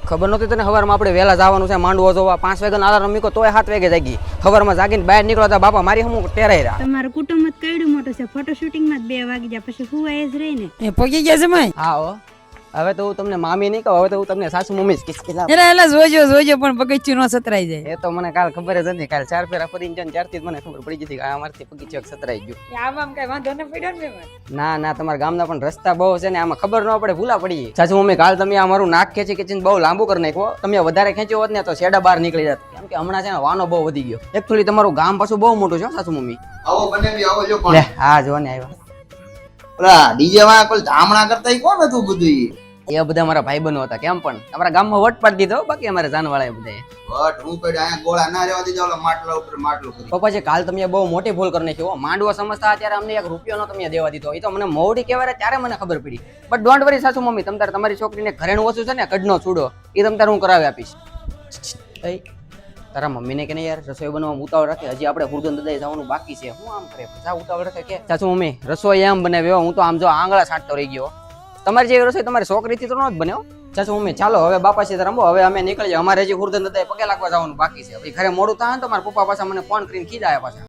ખબર નહોતી તને સવારમાં આપણે વહેલા જવાનું છે માંડવો જોવા 5 વાગ્યાનો અલાર્મ મૂકો તોય 7 વાગે જાગી સવારમાં જાગીને બહાર નીકળો તો બાપા મારી હમું ટેરાઈ રહ્યા તમારું કુટુંબ જ કઈડું મોટું છે ફોટો શૂટિંગ માં 2 વાગી જાય પછી હુવાય જ રહી ને એ પગી ગયા છે માય હા હો હવે તો હું તમને મામી નહીં કહું હવે તો હું તમને સાસુ મમ્મી જ કહીશ કે લા, એલા જોજો પણ પગથિયું નો સતરાઈ જાય એ તો મને કાલ ખબર જ હતી કાલ 4 ફેરા ફરીને જાય ત્યારથી જ મને ખબર પડી ગઈ હતી કે આ અમારથી પગીચક સતરાઈ ગયું આમ કઈ વાંધો ન પડ્યો ને ના તમારા ગામના પણ રસ્તા બહુ છે ને આમાં ખબર ન પડે ભૂલા પડી સાચું મમ્મી કાલ તમે આ મારું નાક ખેંચીને બહુ લાંબુ કરી નાખ્યો તમે વધારે ખેંચ્યો હોત ને તો શેડા બહાર નીકળી જાત કેમ કે હમણાં છે ને વાનો બહુ વધી ગયો એકચ્યુઅલી તમારું ગામ પાછું બહુ મોટું છે સાચું મમ્મી આવો બનેવી આવો જો લે હા જો ને આવ્યા ઓલા ડીજે માં કોઈ ધામણા કરતા ઈ કોણ હતું બધું એ બધા મારા ભાઈબંધો હતા કેમ પણ અમારા ગામમાં વટ પાડી દીધો બાકી અમારે જાનવાળા એ બધા વટ હું કઈ આયા ગોળા ના રહેવા દીધા ઓલા માટલા ઉપર માટલું કરી પપ્પા છે કાલ તમે બહુ મોટી ભૂલ કરી નાખી હો માંડવો સમજતા ત્યારે અમને 1 રૂપિયો નો તમે દેવા દીધો એ તો મને મોડી કહેવાય ત્યારે મને ખબર પડી બટ ડોન્ટ વરી સાસુ મમ્મી તમ તારે તમારી છોકરીને ઘરેણું ઓછું છે ને કડનો છૂડો એ તમ તારે હું કરાવી આપીશ એ તારા મમ્મીને કે નહીં યાર રસોઈ બનાવવા ઉતાવળ રાખે હજી આપણે હુરદન દદાઈ જવાનું બાકી છે હું આમ કરે જા ઉતાવળ રાખે કે સાસુ મમ્મી રસોઈ એમ બનાવ્યો હું તો આમ જો આંગળા છાંટતો રહી ગયો તમારી જે રસોઈ તમારી છોકરીથી તો ન જ બન્યો ચાચુ મમ્મી ચાલો હવે બાપા છે રમો હવે અમે નીકળી જાય અમારે હજી હુરદન દદાઈ પગે લાગવા જવાનું બાકી છે હવે ઘરે મોડું થાય ને તો મારા પપ્પા પાછા મને ફોન કરીને ખીજાયા પાછા